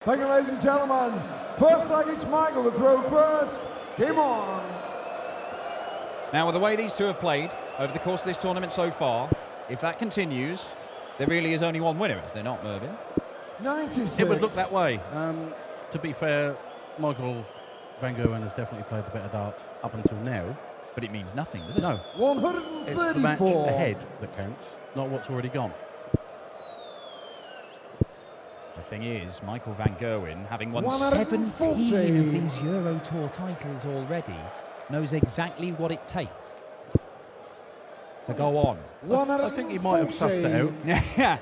Thank you, ladies and gentlemen. First leg, it's Michael to throw first. Game on. Now, with the way these two have played over the course of this tournament so far, if that continues, there really is only one winner, is there not, Mervyn? 96. It would look that way. To be fair, Michael van Gerwen has definitely played the better darts up until now. But it means nothing, does it? No. 134. It's the match ahead that counts, not what's already gone. The thing is, Michael van Gerwen, having won 140. 17 of these Euro Tour titles already, knows exactly what it takes to go on. I think he might have sussed it out. Yeah.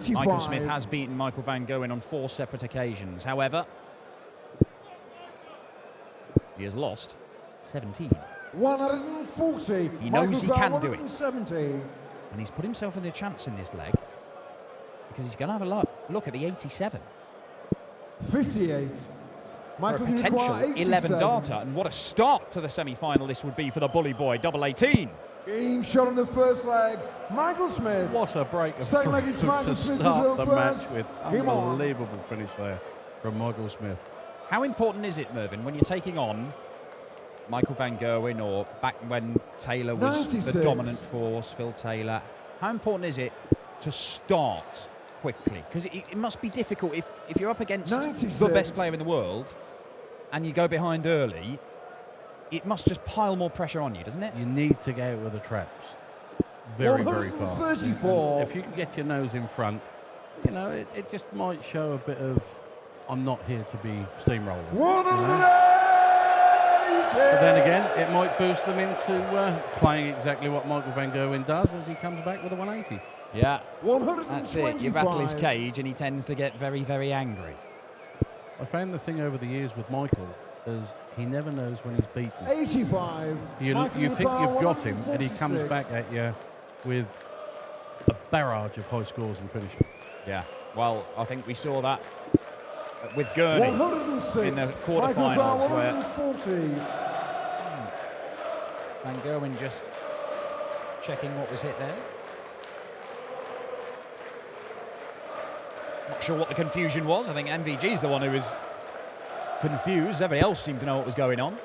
Michael Smith has beaten Michael van Gerwen on 4 separate occasions. However, he has lost 17. 140. He knows he can do it. 170. And he's put himself in a chance in this leg because he's going to have a look at the 87. 58. Michael, For a potential 11 darter, and what a start to the semi-final this would be for the bully boy, double 18. Game shot on the first leg. Michael Smith. What a break of Second leg is Michael to Smith start the match first. with. Game on. Unbelievable finish there from Michael Smith. How important is it, Mervyn, when you're taking on Michael van Gerwen, or back when Taylor was 96. the dominant force, Phil Taylor, how important is it to start quickly? Because it must be difficult if you're up against 96. the best player in the world and you go behind early, it must just pile more pressure on you, doesn't it? You need to get out with the traps very, very fast. 134. And if you can get your nose in front, you know, it just might show a bit of, I'm not here to be steamroller. 180. But then again, it might boost them into playing exactly what Michael van Gerwen does as he comes back with a 180. Yeah, 125. that's it. You rattle his cage and he tends to get very, very angry. I found the thing over the years with Michael is he never knows when he's beaten. 85. You think you've got him, and he comes back at you with a barrage of high scores and finishing. Yeah, well, I think we saw that with Gurney 106. in the quarterfinals, where 140. Van Gerwen just checking what was hit there. Not sure what the confusion was. I think MVG's the one who was confused. Everybody else seemed to know what was going on.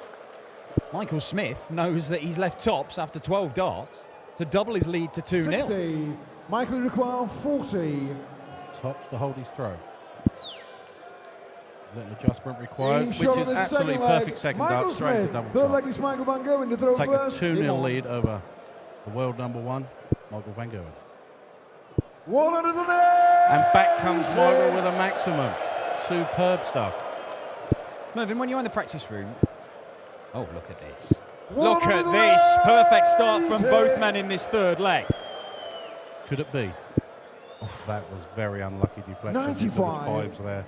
Michael Smith knows that he's left tops after 12 darts to double his lead to 2-0. 60. Michael require 40. Tops to hold his throw. Little adjustment required, which Shot on is the absolutely second perfect leg. second Michael dart straight Smith. to double Third leg top. is Michael van Gerwen to throw Take first. a 2-0 Game on. lead over the world #1, Michael van Gerwen. 180. And back comes Michael with a maximum. Superb stuff. Mervyn, when you're in the practice room, oh, look at this. Look at this. Perfect start from both men in this third leg. Could it be? That was very unlucky deflection. 95. Fives there.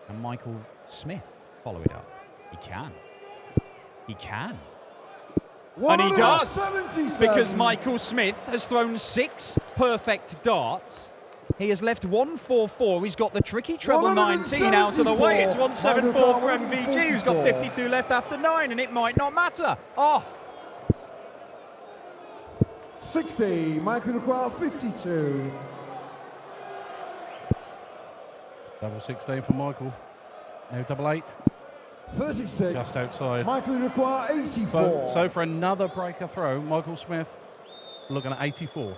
And Michael Smith follow it up. He can. He can. And he does. 177. Because Michael Smith has thrown 6 perfect darts. He has left 144. He's got the tricky treble 19 out of the way. It's 174 for MVG, who's got 52 left after 9, and it might not matter. Oh, 60. Michael require 52. Double 16 for Michael. Now double 8. 36. Just outside. Michael require 84. So for another breaker throw, Michael Smith looking at 84.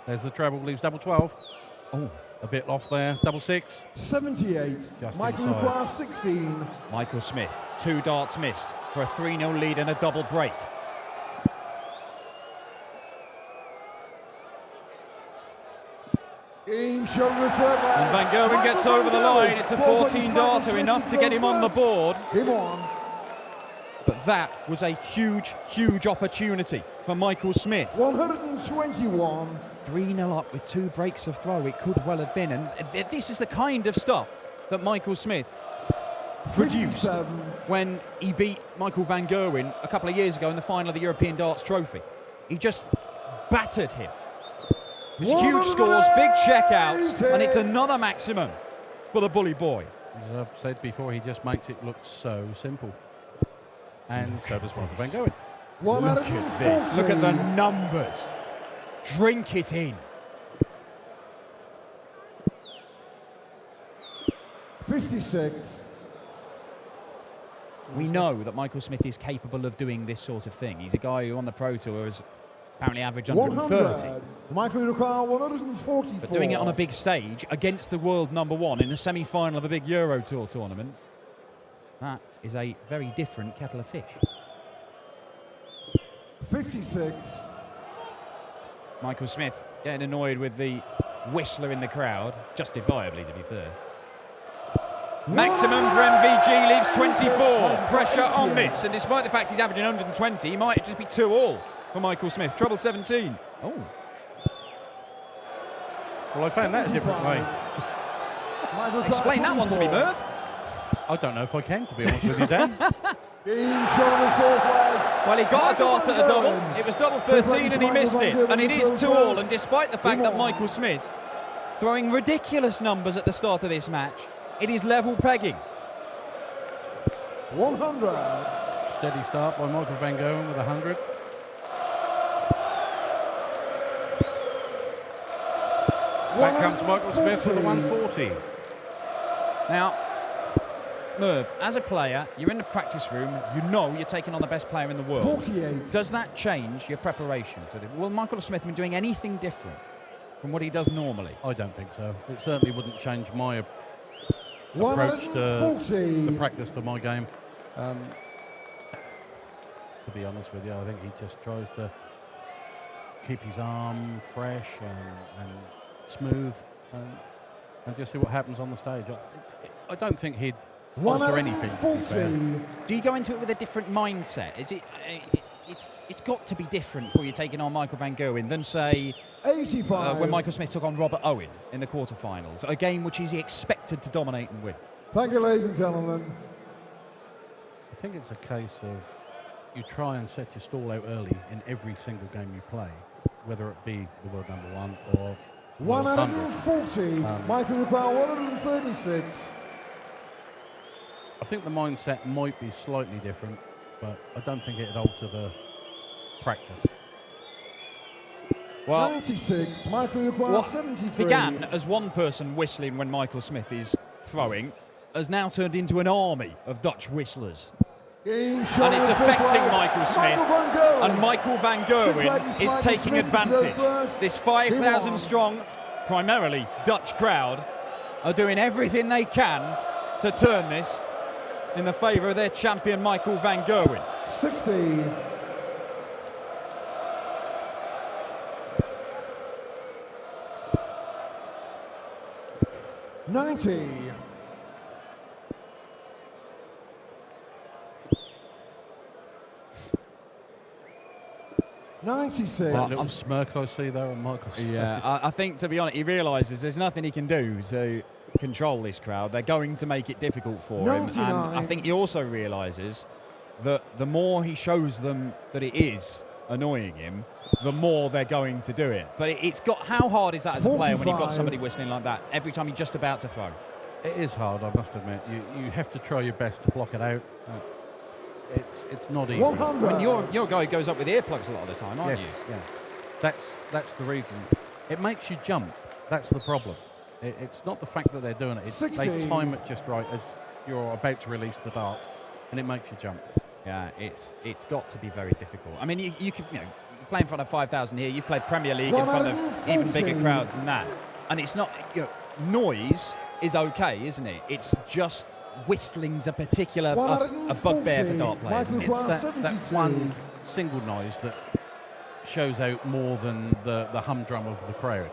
There's the treble, leaves double 12. Oh, a bit off there. Double 6. 78. Just Michael inside. require 16. Michael Smith, 2 darts missed for a 3-0 lead and a double break. Game shot on the third leg. And Van Gerwen gets over the line. It's a 14 darter, enough to get him on the board. Game on. But that was a huge, huge opportunity for Michael Smith. 121. 3-0 up with 2 breaks of throw. It could well have been. And this is the kind of stuff that Michael Smith produced 57. when he beat Michael van Gerwen a couple of years ago in the final of the European Darts Trophy. He just battered him. It was huge scores, big checkouts, and it's another maximum for the bully boy. As I've said before, he just makes it look so simple. And so does Michael van Gerwen. Look at this. Look at the numbers. Drink it in. 56. We know that Michael Smith is capable of doing this sort of thing. He's a guy who on the Pro Tour has apparently averaged 130. Michael require 144. But doing it on a big stage against the world #1 in the semi-final of a big Euro Tour tournament, that is a very different kettle of fish. 56. Michael Smith getting annoyed with the whistler in the crowd, justifiably to be fair. Maximum for MVG leaves 24. Pressure on this, and despite the fact he's averaging 120, he might just be 2-all for Michael Smith. Trouble 17. Oh. Well, I found that a different way. Explain that one to me, Merv. I don't know if I can, to be honest with you, Dan. Well, he got a dart at a double. It was double 13 and he missed it. And it is 2-all. And despite the fact that Michael Smith throwing ridiculous numbers at the start of this match, it is level pegging. 100. Steady start by Michael van Gerwen with 100. Back comes Michael Smith with a 140. Now, Merv, as a player, you're in the practice room, you know you're taking on the best player in the world. 48. Does that change your preparation for it? Will Michael Smith been doing anything different from what he does normally? I don't think so. It certainly wouldn't change my approach to the practice for my game. To be honest with you, I think he just tries to keep his arm fresh and smooth and just see what happens on the stage. I don't think he'd alter anything, to be fair. Do you go into it with a different mindset? It's got to be different for you taking on Michael van Gerwen than, say, 85. when Michael Smith took on Robert Owen in the quarterfinals, a game which he's expected to dominate and win. Thank you, ladies and gentlemen. I think it's a case of you try and set your stall out early in every single game you play, whether it be the world #1 or 140. Michael require 136. I think the mindset might be slightly different, but I don't think it'd alter the practice. Well, 96. Michael require what 73. began as one person whistling when Michael Smith is throwing has now turned into an army of Dutch whistlers. And it's affecting Michael Smith, and Michael van Gerwen is taking advantage. This 5,000 strong, primarily Dutch crowd are doing everything they can to turn this in the favour of their champion Michael van Gerwen. 60. $90. 96. That little smirk I see there on Michael's face. Yeah, I think, to be honest, he realises there's nothing he can do to control this crowd. They're going to make it difficult for him. And I think he also realises that the more he shows them that it is annoying him, the more they're going to do it. But it's got, how hard is that as a player when you've got somebody whistling like that every time you're just about to throw? It is hard, I must admit. You have to try your best to block it out. It's not easy. 100. I mean, you're a guy who goes up with earplugs a lot of the time, aren't Yes, you? yeah. That's the reason. It makes you jump. That's the problem. It's not the fact that they're doing it. It's they 60. time it just right as you're about to release the dart, and it makes you jump. Yeah, it's got to be very difficult. I mean, you could, you play in front of 5,000 here. You've played Premier League in front of even bigger crowds than that, and it's not, noise is okay, isn't it? It's just whistling's a particular a bugbear for dart players. Isn't it? It's that one single noise that shows out more than the humdrum of the crowd.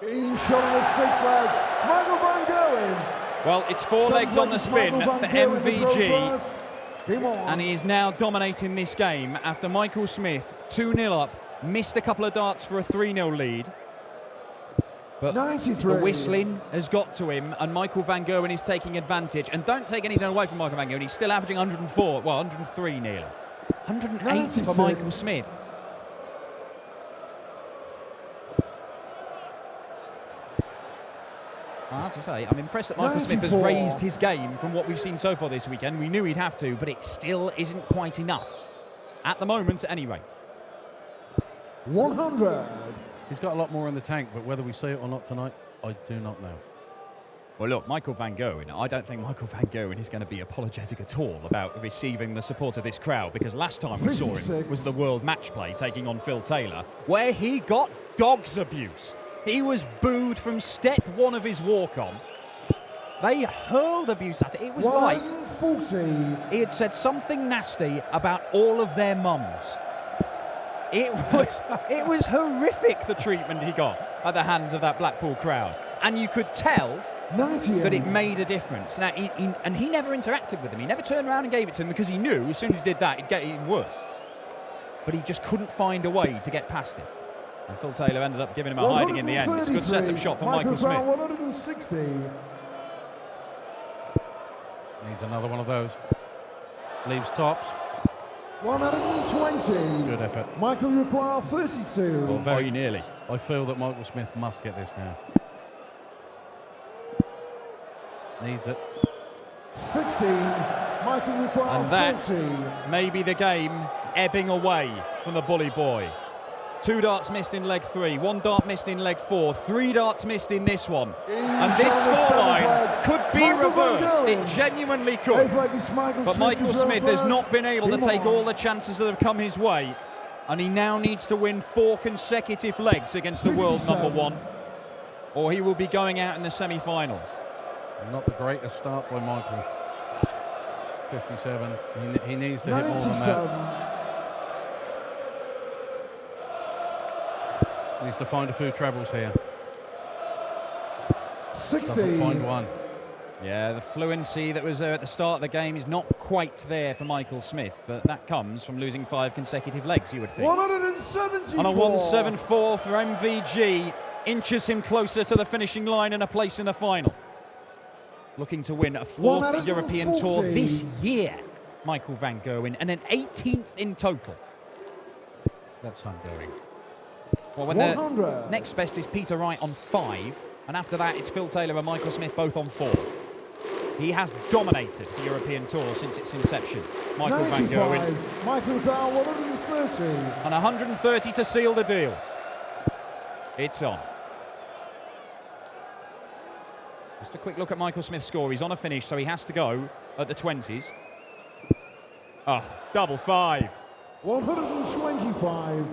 In shot on the sixth leg. Michael van Gerwen. Well, it's four legs on the spin for MVG. And he is now dominating this game after Michael Smith, 2-0 up, missed a couple of darts for a 3-0 lead. But 93. The whistling has got to him, and Michael van Gerwen is taking advantage. And don't take anything away from Michael van Gerwen. He's still averaging 104, well, 103 nearly. 108 96. for Michael Smith. I have to say, I'm impressed that Michael Smith has 94. raised his game from what we've seen so far this weekend. We knew he'd have to, but it still isn't quite enough At the moment, at any rate. 100. He's got a lot more in the tank, but whether we see it or not tonight, I do not know. Well, look, Michael van Gerwen, I don't think Michael van Gerwen is going to be apologetic at all about receiving the support of this crowd, because last time we saw him 56. was the World Match Play taking on Phil Taylor, where he got dog's abuse. He was booed from step one of his walk-on. They hurled abuse at it. It was like 140. he had said something nasty about all of their mums. It was horrific, the treatment he got at the hands of that Blackpool crowd. And you could tell 98. that it made a difference. Now, he never interacted with them. He never turned around and gave it to them, because he knew as soon as he did that, it'd get even worse. But he just couldn't find a way to get past it. And Phil Taylor ended up giving him a hiding in the end. It's a good setup shot for Michael Smith. 160. Needs another one of those. Leaves tops. 120. Good effort. Michael require 32. Well, Very nearly. I feel that Michael Smith must get this now. Needs it. 60. Michael require And that 40. may be the game ebbing away from the bully boy. 2 darts missed in leg 3, 1 dart missed in leg 4, 3 darts missed in this one. And this scoreline could be reversed. It genuinely could. But Michael Smith has not been able to take all the chances that have come his way. And he now needs to win 4 consecutive legs against the world number 1. Or he will be going out in the semi-finals. Not the greatest start by Michael. 57. He needs to hit more than that. Needs to find a few trebles here. 60. Doesn't find one. Yeah, the fluency that was there at the start of the game is not quite there for Michael Smith, but that comes from losing 5 consecutive legs, you would think. 174. On a 174 for MVG, inches him closer to the finishing line and a place in the final. Looking to win a 4th European Tour this year, Michael van Gerwen, and an 18th in total. That's ongoing. Well, when 100. the next best is Peter Wright on 5, and after that it's Phil Taylor and Michael Smith both on 4. He has dominated the European Tour since its inception, Michael van Gerwen. Michael Val, 130. And 130 to seal the deal. It's on. Just a quick look at Michael Smith's score. He's on a finish, so he has to go at the 20s. Oh, double 5. 125.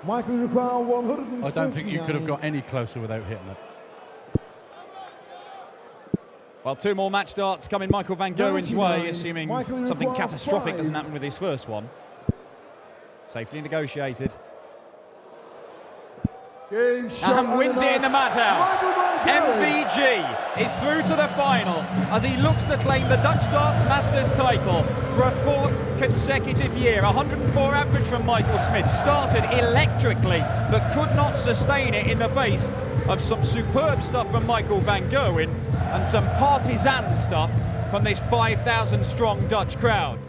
Michael require 149. I don't think you could have got any closer without hitting it. Well, 2 more match darts coming Michael van Gerwen's way, assuming something catastrophic doesn't happen with his first one. Safely negotiated. And wins it in the madhouse. MVG is through to the final as he looks to claim the Dutch Darts Masters title for a 4th consecutive year. 104 average from Michael Smith. Started electrically, but could not sustain it in the face of some superb stuff from Michael van Gerwen and some partisan stuff from this 5,000 strong Dutch crowd.